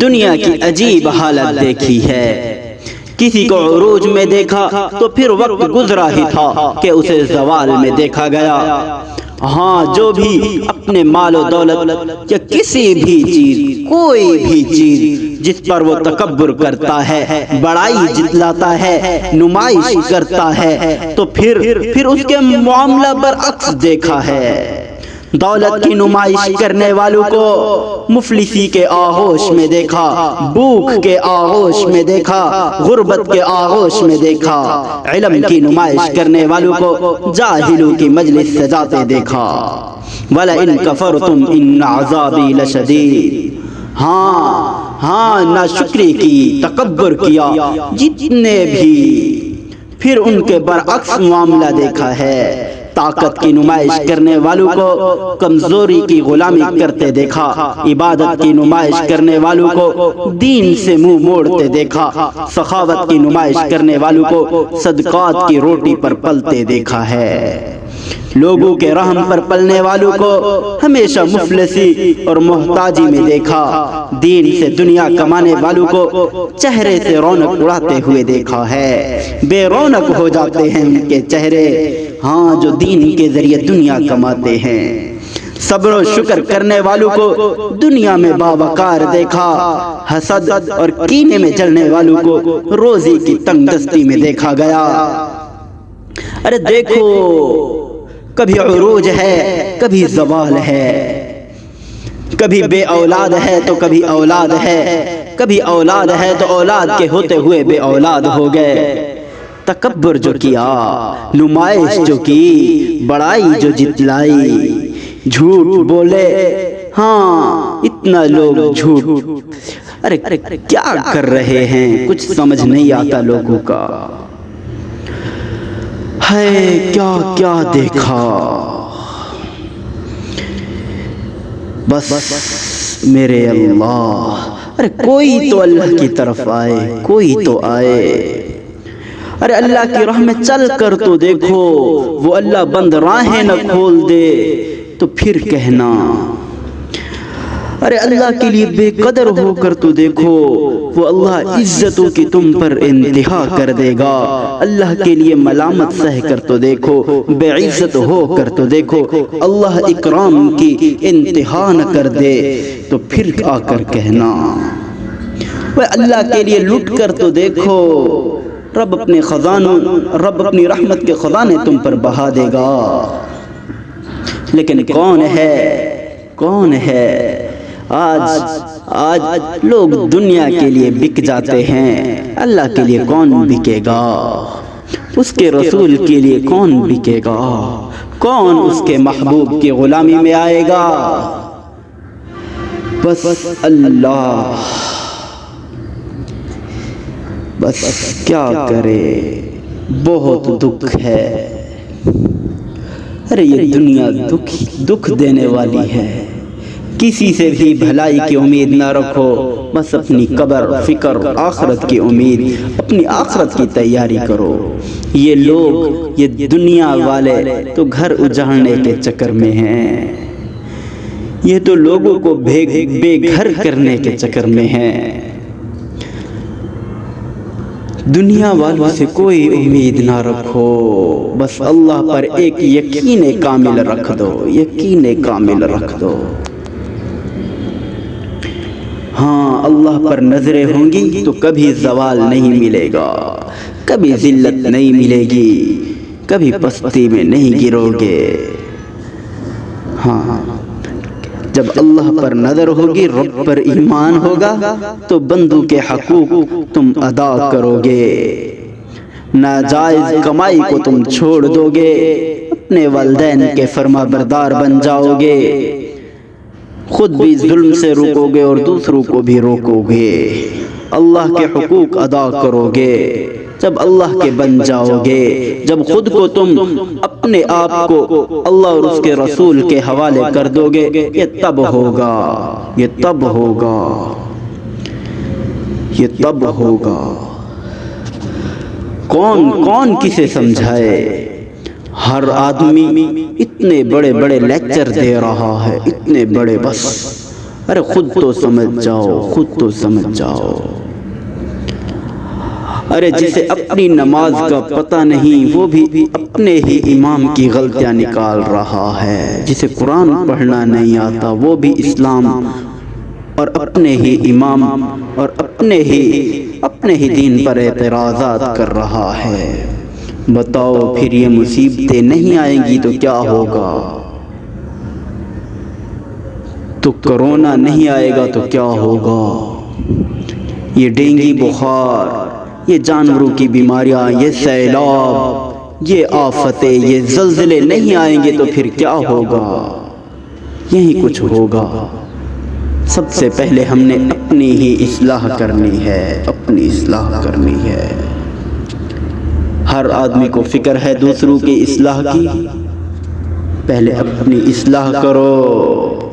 دنیا کی عجیب حالت دیکھی ہے، کسی کو عروج میں دیکھا تو پھر وقت گزرا ہی تھا کہ اسے زوال میں دیکھا گیا۔ ہاں، جو بھی اپنے مال و دولت یا کسی بھی چیز، کوئی بھی چیز جس پر وہ تکبر کرتا ہے، بڑائی جتلاتا ہے، نمائش کرتا ہے، تو پھر اس کے معاملہ برعکس دیکھا ہے۔ دولت کی نمائش کرنے والوں کو مفلسی کے آغوش میں دیکھا، بھوک کے آغوش میں دیکھا، غربت کے آغوش میں دیکھا۔ علم کی نمائش کرنے والوں کو جاہلوں کی مجلس سجاتے دیکھا۔ وَلَئِن كَفَرْتُمْ إِنَّ عَذَابِي لَشَدِيدٌ۔ ہاں، ناشکری کی، تکبر کیا جتنے بھی، پھر ان کے برعکس معاملہ دیکھا ہے۔ طاقت کی نمائش کرنے والوں کو کمزوری کی غلامی کرتے دیکھا، عبادت کی نمائش کرنے والوں کو دین سے منہ موڑتے دیکھا، سخاوت کی نمائش کرنے والوں کو صدقات کی روٹی پر پلتے دیکھا ہے۔ لوگوں کے رحم پر پلنے والوں کو ہمیشہ مفلسی اور محتاجی میں دیکھا، دین سے دنیا کمانے والوں کو چہرے سے رونق اڑاتے ہوئے دیکھا ہے۔ بے رونق ہو جاتے ہیں ان کے چہرے، ہاں، جو دین کے ذریعے دنیا کماتے ہیں۔ صبر و شکر کرنے والوں کو دنیا میں باوقار دیکھا، حسد اور کینے میں جلنے والوں کو روزی کی تنگ دستی میں دیکھا گیا۔ ارے دیکھو، کبھی عروج ہے، کبھی زوال ہے، کبھی بے اولاد ہے تو کبھی اولاد ہے، کبھی اولاد ہے تو اولاد کے ہوتے ہوئے بے اولاد ہو گئے۔ تکبر جو کیا، نمائش جو کی، بڑائی جو جتلائی، جھوٹ بولے، ہاں، اتنا لوگ جھوٹ، ارے کیا کر رہے ہیں، کچھ سمجھ نہیں آتا لوگوں کا۔ ہے کیا کیا دیکھا، بس میرے اللہ، ارے کوئی تو اللہ کی طرف آئے، کوئی تو آئے۔ ارے اللہ کی راہ میں چل کر تو دیکھو، وہ اللہ بند راہیں نہ کھول دے تو پھر کہنا۔ ارے اللہ کے لیے بے قدر ہو کر تو دیکھو، وہ اللہ عزتوں کی تم پر انتہا کر دے گا۔ اللہ کے لیے ملامت سہ کر تو دیکھو، بے عزت ہو کر تو دیکھو، اللہ اکرام کی انتہا نہ کر دے تو پھر آ کر کہنا۔ وہ اللہ کے لیے لٹ کر تو دیکھو، رب اپنی رحمت کے خزانے تم پر بہا دے گا۔ لیکن کون ہے آج لوگ دنیا کے لیے بک جاتے ہیں، اللہ کے لیے کون بکے گا؟ اس کے رسول کے لیے کون بکے گا؟ کون اس کے محبوب کی غلامی میں آئے گا؟ بس اللہ، بس کیا کرے، بہت دکھ ہے۔ ارے یہ دنیا دکھ دینے والی ہے، کسی سے بھی بھلائی کی امید نہ رکھو، بس اپنی قبر، فکر، آخرت کی امید، اپنی آخرت کی تیاری کرو۔ یہ لوگ، یہ دنیا والے تو گھر اجاڑنے کے چکر میں ہیں، یہ تو لوگوں کو بے گھر کرنے کے چکر میں ہیں۔ دنیا والوں سے کوئی امید نہ رکھو، بس اللہ پر ایک یقین کامل رکھ دو، یقین کامل رکھ دو۔ ہاں، اللہ پر نظریں ہوں گی تو کبھی زوال نہیں ملے گا، کبھی ذلت نہیں ملے گی، کبھی پستی میں نہیں گرو گے۔ ہاں، جب اللہ پر نظر ہوگی، رب پر ایمان ہوگا تو بندوں کے حقوق تم ادا کرو گے، ناجائز کمائی کو تم چھوڑ دو گے، اپنے والدین کے فرما بردار بن جاؤ گے، خود بھی ظلم سے روکو گے اور دوسروں کو بھی روکو گے، اللہ کے حقوق ادا کرو گے۔ جب اللہ کے بن جاؤ گے، جب خود کو تم اپنے آپ کو اللہ اور اس کے رسول کے حوالے کر دو گے، یہ تب ہوگا، یہ تب ہوگا، یہ تب ہوگا۔ کون کسے سمجھائے؟ ہر آدمی اتنے بڑے بڑے لیکچر دے رہا ہے، اتنے بڑے، بس ارے خود تو سمجھ جاؤ، خود تو سمجھ جاؤ۔ ارے جسے اپنی نماز کا پتہ نہیں وہ بھی اپنے ہی امام کی غلطیاں نکال رہا ہے، جسے قرآن پڑھنا نہیں آتا وہ بھی اسلام اور اپنے ہی امام اور اپنے ہی دین پر اعتراضات کر رہا ہے۔ بتاؤ پھر یہ مصیبتیں نہیں آئیں گی تو کیا ہوگا؟ تو کرونا نہیں آئے گا تو کیا ہوگا؟ یہ ڈینگی بخار، یہ جانوروں کی بیماریاں، یہ سیلاب، یہ آفتیں، یہ زلزلے نہیں آئیں گے تو پھر کیا ہوگا؟ یہی کچھ ہوگا۔ سب سے پہلے ہم نے اپنی ہی اصلاح کرنی ہے، اپنی اصلاح کرنی ہے۔ ہر آدمی کو فکر ہے دوسروں کی اصلاح کی، پہلے اپنی اصلاح کرو۔